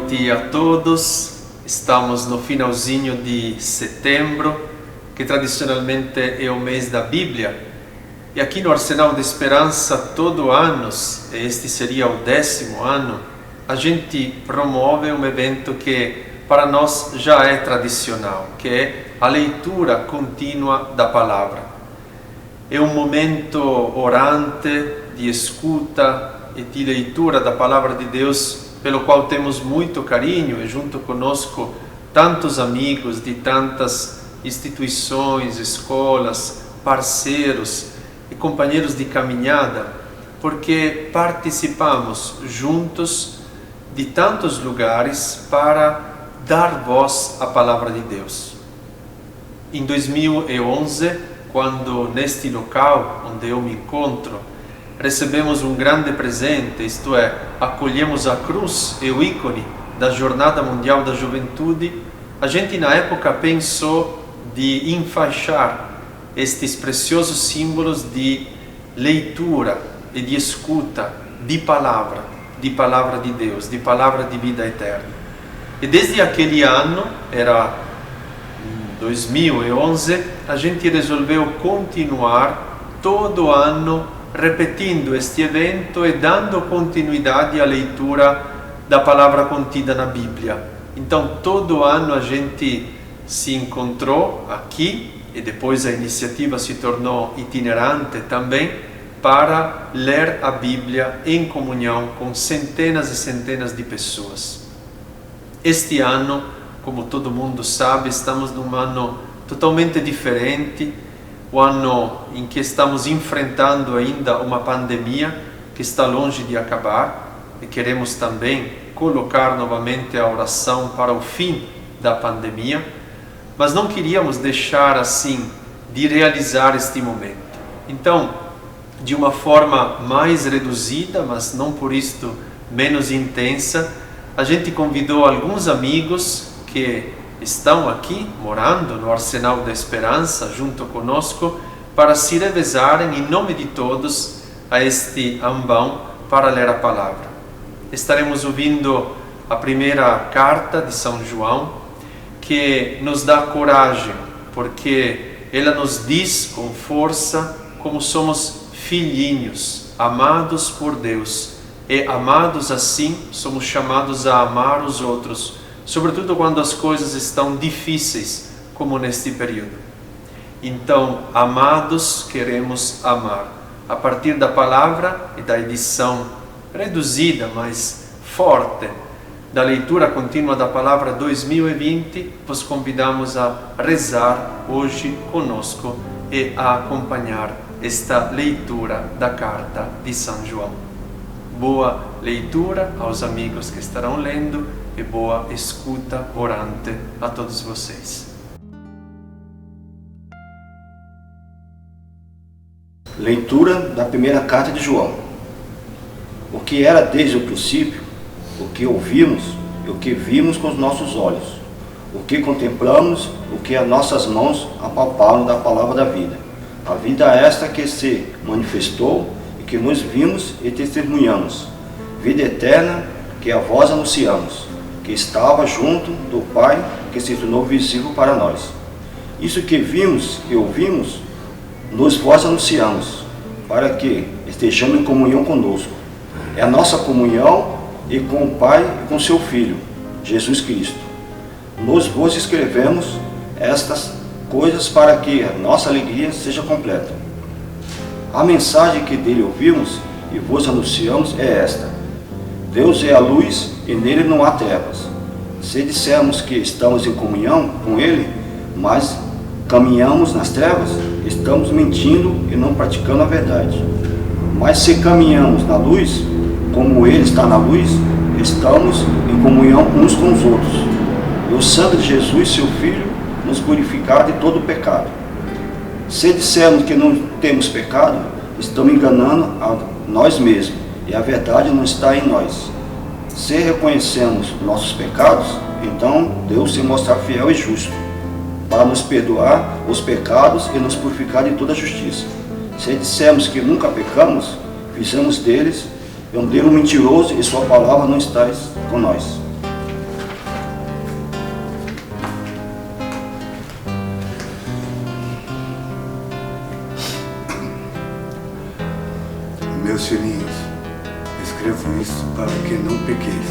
noite a todos. Estamos no finalzinho de setembro, que tradicionalmente é o mês da Bíblia. E aqui no Arsenal de Esperança, todo ano, e este seria o 10º ano, a gente promove um evento que para nós já é tradicional, que é a leitura contínua da palavra. É um momento orante, de escuta e de leitura da palavra de Deus, pelo qual temos muito carinho, e junto conosco tantos amigos de tantas instituições, escolas, parceiros e companheiros de caminhada, porque participamos juntos de tantos lugares para dar voz à palavra de Deus. Em 2011, quando neste local onde eu me encontro, recebemos um grande presente, isto é, acolhemos a cruz e o ícone da Jornada Mundial da Juventude, a gente na época pensou de enfaixar estes preciosos símbolos de leitura e de escuta de palavra de Deus, de palavra de vida eterna. E desde aquele ano, era 2011, a gente resolveu continuar todo ano repetindo este evento e dando continuidade à leitura da palavra contida na Bíblia. Então, todo ano a gente se encontrou aqui, e depois a iniciativa se tornou itinerante também, para ler a Bíblia em comunhão com centenas e centenas de pessoas. Este ano, como todo mundo sabe, estamos num ano totalmente diferente, o ano em que estamos enfrentando ainda uma pandemia que está longe de acabar, e queremos também colocar novamente a oração para o fim da pandemia, mas não queríamos deixar assim de realizar este momento. Então, de uma forma mais reduzida, mas não por isto menos intensa, a gente convidou alguns amigos que estão aqui, morando no Arsenal da Esperança, junto conosco, para se revezarem em nome de todos a este ambão para ler a palavra. Estaremos ouvindo a primeira carta de São João, que nos dá coragem, porque ela nos diz com força como somos filhinhos, amados por Deus, e amados assim, somos chamados a amar os outros, sobretudo quando as coisas estão difíceis, como neste período. Então, amados, queremos amar. A partir da palavra e da edição reduzida, mas forte, da leitura contínua da palavra 2020, vos convidamos a rezar hoje conosco e a acompanhar esta leitura da carta de São João. Boa leitura aos amigos que estarão lendo e boa escuta orante a todos vocês. Leitura da primeira carta de João. O que era desde o princípio, o que ouvimos e o que vimos com os nossos olhos, o que contemplamos, o que as nossas mãos apalparam da palavra da vida. A vida esta que se manifestou e que nos vimos e testemunhamos. Vida eterna que a vós anunciamos, que estava junto do Pai, que se tornou visível para nós. Isso que vimos e ouvimos, nos vós anunciamos, para que estejamos em comunhão conosco. É a nossa comunhão e com o Pai e com seu Filho, Jesus Cristo. Nos vos escrevemos estas coisas para que a nossa alegria seja completa. A mensagem que dele ouvimos e vos anunciamos é esta: Deus é a luz e nele não há trevas. Se dissermos que estamos em comunhão com ele, mas caminhamos nas trevas, estamos mentindo e não praticando a verdade. Mas se caminhamos na luz, como ele está na luz, estamos em comunhão uns com os outros. E o sangue de Jesus, seu Filho, nos purificará de todo o pecado. Se dissermos que não temos pecado, estamos enganando a nós mesmos, e a verdade não está em nós. Se reconhecemos nossos pecados, então Deus se mostra fiel e justo, para nos perdoar os pecados e nos purificar de toda a justiça. Se dissermos que nunca pecamos, fizemos deles um Deus mentiroso e sua palavra não está com nós. Meus filhinhos, escrevo isso para que não pequeis.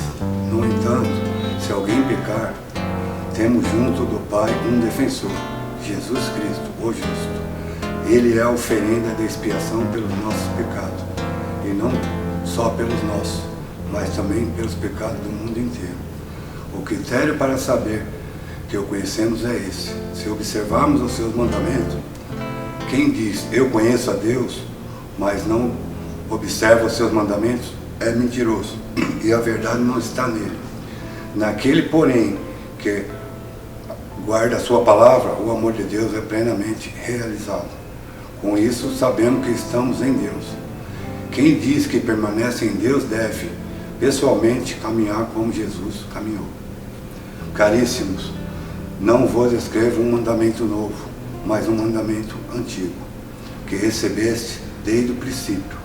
No entanto, se alguém pecar, temos junto do Pai um defensor, Jesus Cristo, o justo. Ele é a oferenda de expiação pelos nossos pecados, e não só pelos nossos, mas também pelos pecados do mundo inteiro. O critério para saber que o conhecemos é esse: se observarmos os seus mandamentos. Quem diz, eu conheço a Deus, mas não observa os seus mandamentos, é mentiroso, e a verdade não está nele. Naquele, porém, que guarda a sua palavra, o amor de Deus é plenamente realizado. Com isso, sabemos que estamos em Deus. Quem diz que permanece em Deus deve, pessoalmente, caminhar como Jesus caminhou. Caríssimos, não vos escrevo um mandamento novo, mas um mandamento antigo, que recebeste desde o princípio.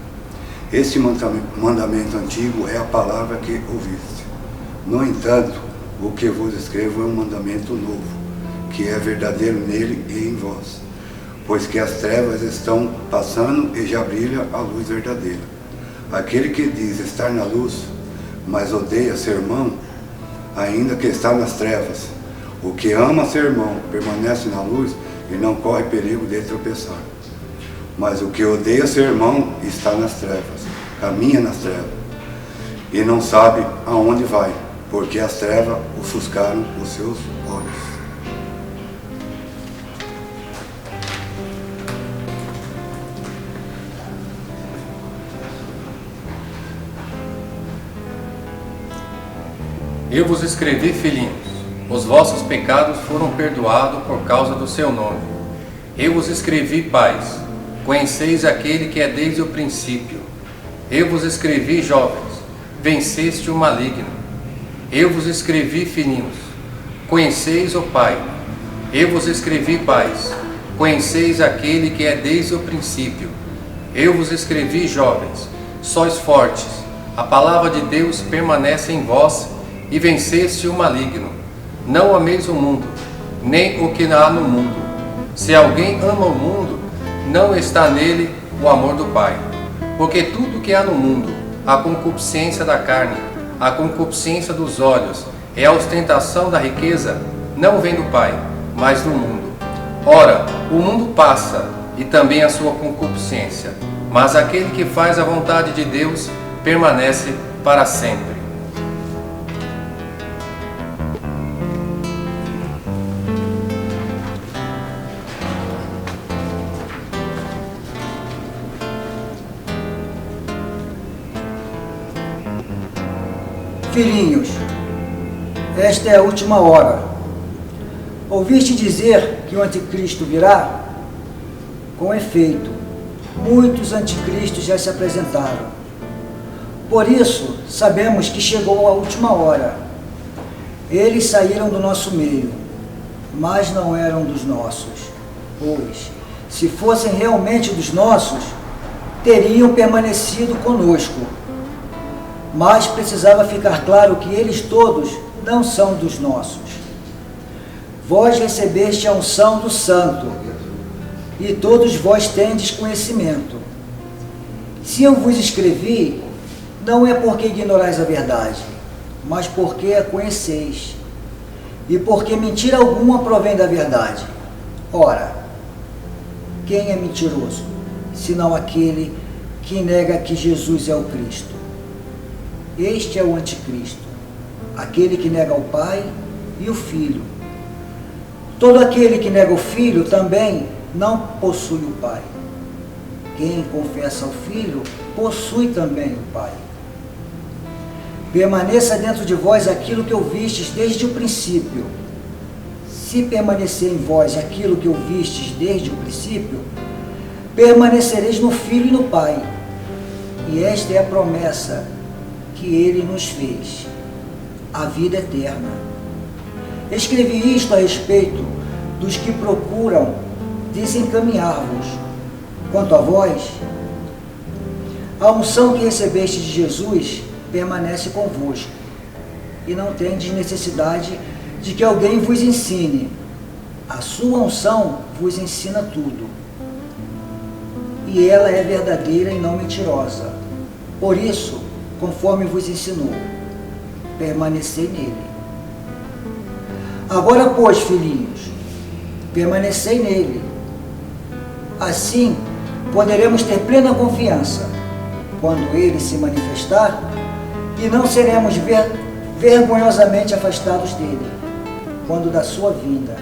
Este mandamento antigo é a palavra que ouviste. No entanto, o que vos escrevo é um mandamento novo, que é verdadeiro nele e em vós, pois que as trevas estão passando e já brilha a luz verdadeira. Aquele que diz estar na luz, mas odeia seu irmão, ainda que está nas trevas. O que ama seu irmão permanece na luz e não corre perigo de tropeçar. Mas o que odeia seu irmão está nas trevas, caminha nas trevas, e não sabe aonde vai, porque as trevas ofuscaram os seus olhos. Eu vos escrevi, filhinhos, os vossos pecados foram perdoados por causa do seu nome. Eu vos escrevi, pais, conheceis aquele que é desde o princípio. Eu vos escrevi, jovens, venceste o maligno. Eu vos escrevi, filhinhos, conheceis o Pai. Eu vos escrevi, pais, conheceis aquele que é desde o princípio. Eu vos escrevi, jovens, sois fortes, a palavra de Deus permanece em vós, e venceste o maligno. Não ameis o mundo, nem o que há no mundo. Se alguém ama o mundo, não está nele o amor do Pai. Porque tudo que há no mundo, a concupiscência da carne, a concupiscência dos olhos e a ostentação da riqueza, não vem do Pai, mas do mundo. Ora, o mundo passa, e também a sua concupiscência, mas aquele que faz a vontade de Deus permanece para sempre. Filhinhos, esta é a última hora. Ouviste dizer que o anticristo virá? Com efeito, muitos anticristos já se apresentaram. Por isso, sabemos que chegou a última hora. Eles saíram do nosso meio, mas não eram dos nossos. Pois, se fossem realmente dos nossos, teriam permanecido conosco. Mas precisava ficar claro que eles todos não são dos nossos. Vós recebeste a unção do Santo, e todos vós tendes conhecimento. Se eu vos escrevi, não é porque ignorais a verdade, mas porque a conheceis, e porque mentira alguma provém da verdade. Ora, quem é mentiroso, senão aquele que nega que Jesus é o Cristo? Este é o anticristo, aquele que nega o Pai e o Filho. Todo aquele que nega o Filho também não possui o Pai. Quem confessa o Filho, possui também o Pai. Permaneça dentro de vós aquilo que ouvistes desde o princípio. Se permanecer em vós aquilo que ouvistes desde o princípio, permanecereis no Filho e no Pai. E esta é a promessa que Ele nos fez, a vida eterna. Escrevi isto a respeito dos que procuram desencaminhar-vos. Quanto a vós, a unção que recebeste de Jesus permanece convosco, e não tendes necessidade de que alguém vos ensine. A sua unção vos ensina tudo, e ela é verdadeira e não mentirosa. Por isso, conforme vos ensinou, permanecei nele. Agora, pois, filhinhos, permanecei nele. Assim, poderemos ter plena confiança quando ele se manifestar, e não seremos vergonhosamente afastados dele quando da sua vinda.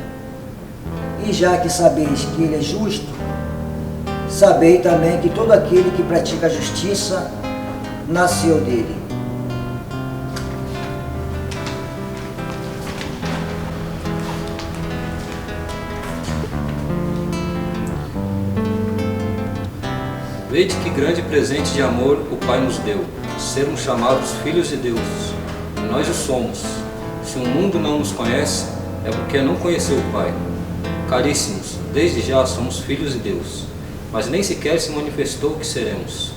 E já que sabeis que ele é justo, sabei também que todo aquele que pratica a justiça nasceu dele. Vede que grande presente de amor o Pai nos deu, sermos chamados filhos de Deus. E nós o somos. Se o mundo não nos conhece, é porque não conheceu o Pai. Caríssimos, desde já somos filhos de Deus, mas nem sequer se manifestou o que seremos.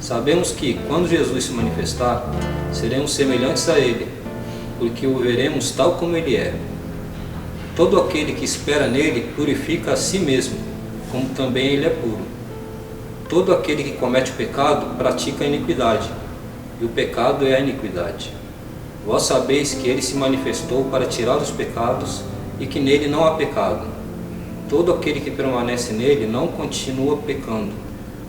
Sabemos que, quando Jesus se manifestar, seremos semelhantes a Ele, porque o veremos tal como Ele é. Todo aquele que espera nele purifica a si mesmo, como também Ele é puro. Todo aquele que comete o pecado pratica a iniquidade, e o pecado é a iniquidade. Vós sabeis que Ele se manifestou para tirar os pecados, e que nele não há pecado. Todo aquele que permanece nele não continua pecando.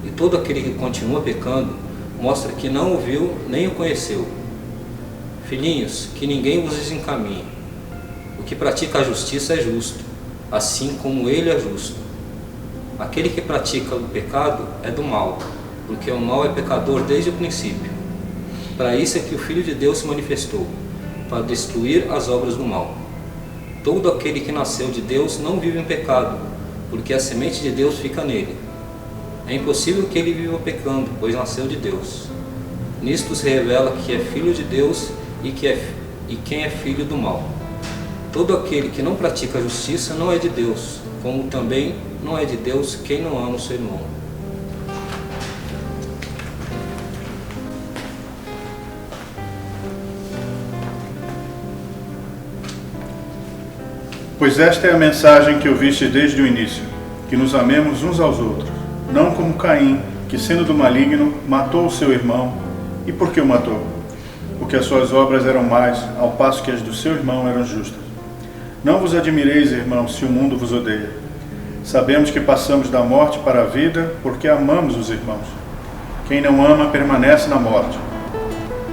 E todo aquele que continua pecando mostra que não o viu nem o conheceu. Filhinhos, que ninguém vos desencaminhe. O que pratica a justiça é justo, assim como ele é justo. Aquele que pratica o pecado é do mal, porque o mal é pecador desde o princípio. Para isso é que o Filho de Deus se manifestou, para destruir as obras do mal. Todo aquele que nasceu de Deus não vive em pecado, porque a semente de Deus fica nele. É impossível que ele viva pecando, pois nasceu de Deus. Nisto se revela que é filho de Deus e quem é filho do mal. Todo aquele que não pratica a justiça não é de Deus, como também não é de Deus quem não ama o seu irmão. Pois esta é a mensagem que ouviste desde o início, que nos amemos uns aos outros, não como Caim, que sendo do maligno, matou o seu irmão. E por que o matou? Porque as suas obras eram más, ao passo que as do seu irmão eram justas. Não vos admireis, irmãos, se o mundo vos odeia. Sabemos que passamos da morte para a vida, porque amamos os irmãos. Quem não ama permanece na morte.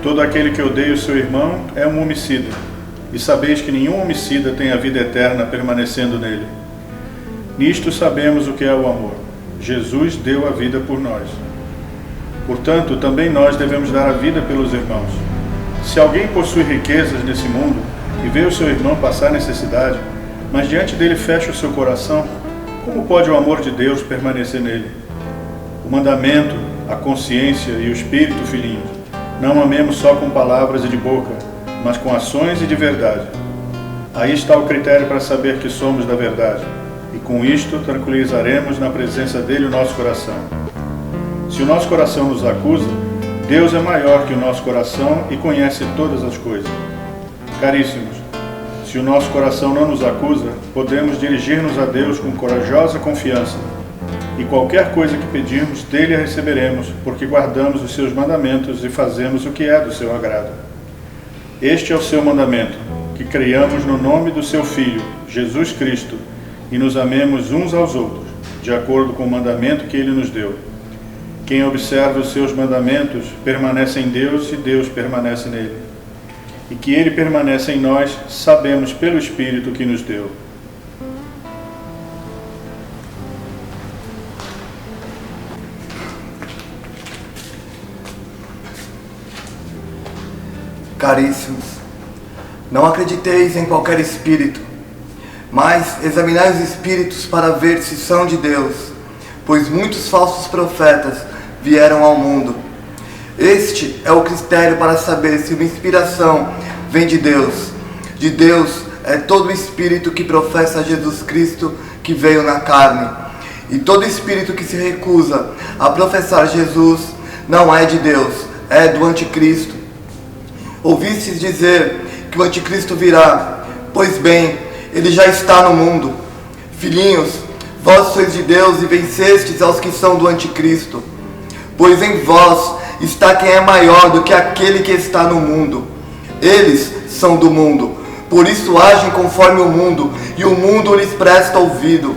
Todo aquele que odeia o seu irmão é um homicida. E sabeis que nenhum homicida tem a vida eterna permanecendo nele. Nisto sabemos o que é o amor. Jesus deu a vida por nós. Portanto, também nós devemos dar a vida pelos irmãos. Se alguém possui riquezas nesse mundo e vê o seu irmão passar necessidade, mas diante dele fecha o seu coração, como pode o amor de Deus permanecer nele? O mandamento, a consciência e o espírito, filhinhos, não amemos só com palavras e de boca, mas com ações e de verdade. Aí está o critério para saber que somos da verdade, e com isto tranquilizaremos na presença dele o nosso coração. Se o nosso coração nos acusa, Deus é maior que o nosso coração e conhece todas as coisas. Caríssimos, se o nosso coração não nos acusa, podemos dirigir-nos a Deus com corajosa confiança, e qualquer coisa que pedirmos, dele a receberemos, porque guardamos os seus mandamentos e fazemos o que é do seu agrado. Este é o seu mandamento, que creiamos no nome do seu Filho, Jesus Cristo, e nos amemos uns aos outros, de acordo com o mandamento que ele nos deu. Quem observa os seus mandamentos permanece em Deus e Deus permanece nele. E que ele permanece em nós, sabemos pelo Espírito que nos deu. Caríssimos, não acrediteis em qualquer espírito, mas examinai os espíritos para ver se são de Deus, pois muitos falsos profetas vieram ao mundo. Este é o critério para saber se uma inspiração vem de Deus. De Deus é todo espírito que professa Jesus Cristo que veio na carne. E todo espírito que se recusa a professar Jesus não é de Deus, é do anticristo. Ouvistes dizer que o anticristo virá. Pois bem, ele já está no mundo. Filhinhos, vós sois de Deus e vencestes aos que são do anticristo. Pois em vós está quem é maior do que aquele que está no mundo. Eles são do mundo, por isso agem conforme o mundo, e o mundo lhes presta ouvido.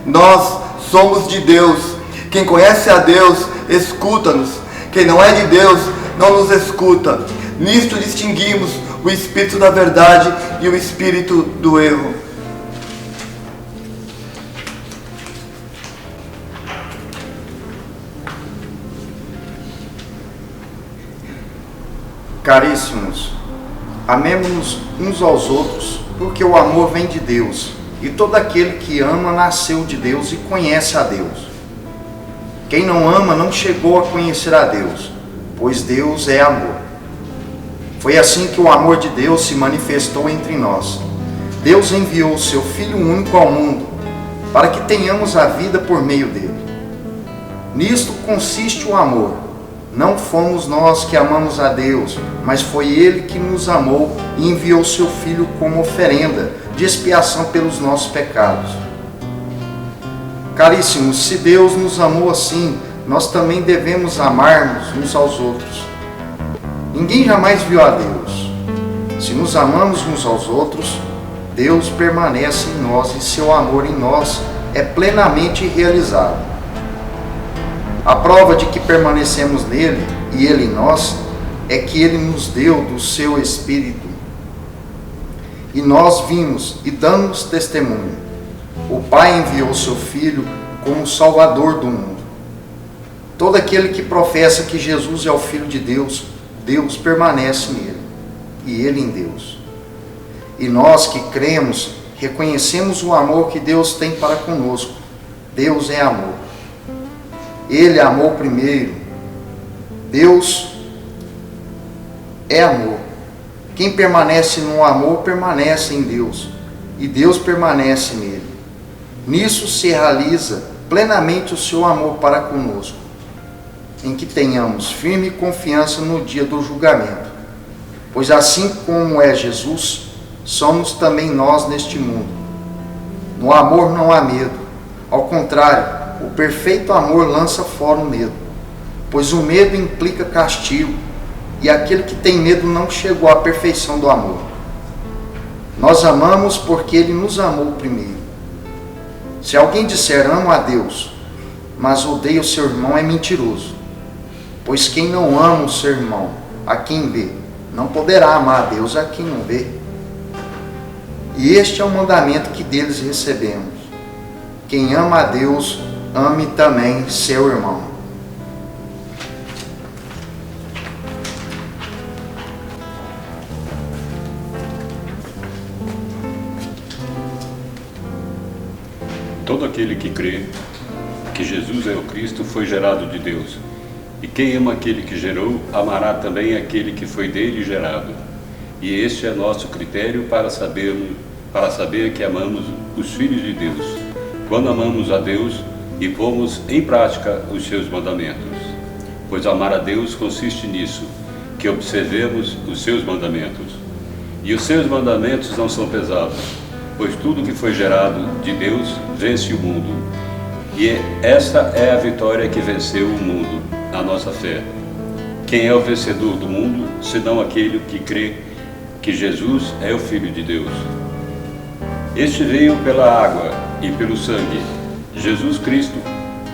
Nós somos de Deus. Quem conhece a Deus, escuta-nos. Quem não é de Deus, não nos escuta. Nisto distinguimos o espírito da verdade e o espírito do erro. Caríssimos, amemo-nos uns aos outros, porque o amor vem de Deus, e todo aquele que ama nasceu de Deus e conhece a Deus. Quem não ama não chegou a conhecer a Deus, pois Deus é amor. Foi assim que o amor de Deus se manifestou entre nós. Deus enviou o seu Filho único ao mundo, para que tenhamos a vida por meio dele. Nisto consiste o amor. Não fomos nós que amamos a Deus, mas foi ele que nos amou e enviou seu Filho como oferenda de expiação pelos nossos pecados. Caríssimos, se Deus nos amou assim, nós também devemos amar-nos uns aos outros. Ninguém jamais viu a Deus. Se nos amamos uns aos outros, Deus permanece em nós e seu amor em nós é plenamente realizado. A prova de que permanecemos nele e ele em nós é que ele nos deu do seu Espírito. E nós vimos e damos testemunho. O Pai enviou seu Filho como Salvador do mundo. Todo aquele que professa que Jesus é o Filho de Deus, Deus permanece nele e ele em Deus. E nós que cremos, reconhecemos o amor que Deus tem para conosco. Deus é amor. Ele amou primeiro. Deus é amor. Quem permanece no amor, permanece em Deus. E Deus permanece nele. Nisso se realiza plenamente o seu amor para conosco, em que tenhamos firme confiança no dia do julgamento. Pois assim como é Jesus, somos também nós neste mundo. No amor não há medo. Ao contrário, o perfeito amor lança fora o medo, pois o medo implica castigo, e aquele que tem medo não chegou à perfeição do amor. Nós amamos porque ele nos amou primeiro. Se alguém disser amo a Deus, mas odeia o seu irmão, é mentiroso. Pois quem não ama o seu irmão, a quem vê, não poderá amar a Deus a quem não vê. E este é o mandamento que deles recebemos: quem ama a Deus, ame também seu irmão. Todo aquele que crê que Jesus é o Cristo foi gerado de Deus. E quem ama aquele que gerou, amará também aquele que foi dele gerado. E este é nosso critério para saber que amamos os filhos de Deus, quando amamos a Deus e pomos em prática os seus mandamentos. Pois amar a Deus consiste nisso, que observemos os seus mandamentos. E os seus mandamentos não são pesados, pois tudo que foi gerado de Deus vence o mundo. E esta é a vitória que venceu o mundo, a nossa fé. Quem é o vencedor do mundo, senão aquele que crê que Jesus é o Filho de Deus? Este veio pela água e pelo sangue, Jesus Cristo,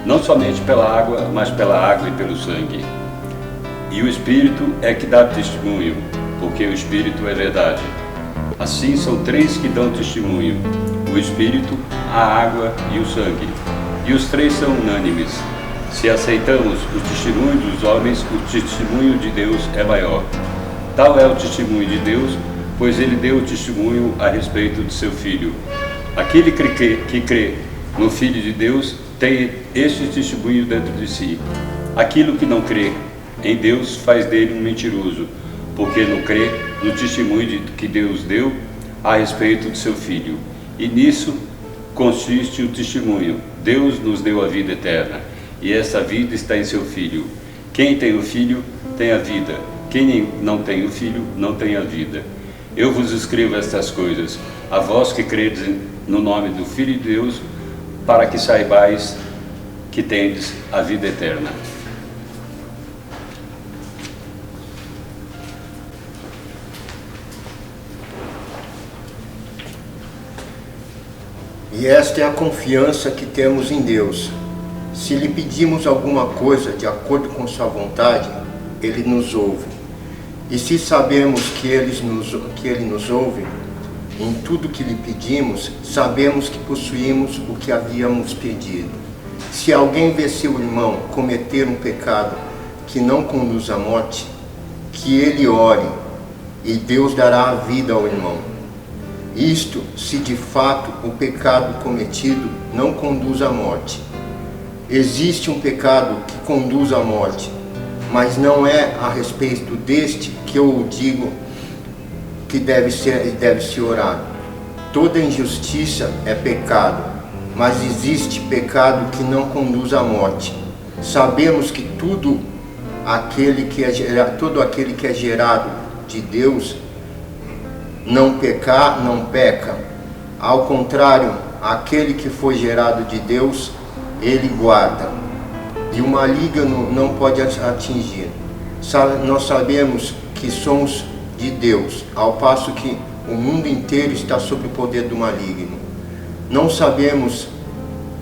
não somente pela água, mas pela água e pelo sangue. E o Espírito é que dá testemunho, porque o Espírito é verdade. Assim são três que dão testemunho: o Espírito, a água e o sangue. E os três são unânimes. Se aceitamos o testemunho dos homens, o testemunho de Deus é maior. Tal é o testemunho de Deus, pois ele deu testemunho a respeito de seu Filho. Aquele que crê no Filho de Deus tem este testemunho dentro de si. Aquilo que não crê em Deus faz dele um mentiroso, porque não crê no testemunho que Deus deu a respeito de seu Filho. E nisso consiste o testemunho: Deus nos deu a vida eterna, e essa vida está em seu Filho. Quem tem o Filho tem a vida. Quem não tem o Filho não tem a vida. Eu vos escrevo estas coisas, a vós que credes no nome do Filho de Deus, para que saibais que tendes a vida eterna. E esta é a confiança que temos em Deus. Se lhe pedimos alguma coisa de acordo com sua vontade, ele nos ouve. E se sabemos que ele nos ouve, em tudo que lhe pedimos, sabemos que possuímos o que havíamos pedido. Se alguém vê seu irmão cometer um pecado que não conduz à morte, que ele ore, e Deus dará a vida ao irmão. Isto, se de fato o pecado cometido não conduz à morte. Existe um pecado que conduz à morte, mas não é a respeito deste que eu digo que deve ser orado. Toda injustiça é pecado, mas existe pecado que não conduz à morte. Sabemos que todo aquele que é gerado de Deus não peca. Ao contrário, aquele que foi gerado de Deus, ele guarda, e o maligno não pode atingir. Nós sabemos que somos de Deus, ao passo que o mundo inteiro está sob o poder do maligno. Não sabemos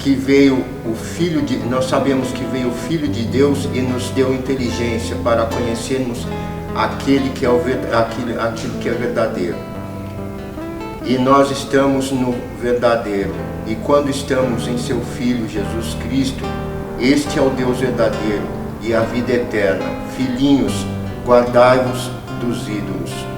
que veio o Filho de... Nós sabemos que veio o Filho de Deus e nos deu inteligência para conhecermos aquilo que é verdadeiro. E nós estamos no verdadeiro. E quando estamos em seu Filho, Jesus Cristo, este é o Deus verdadeiro e a vida eterna. Filhinhos, guardai-vos dos ídolos.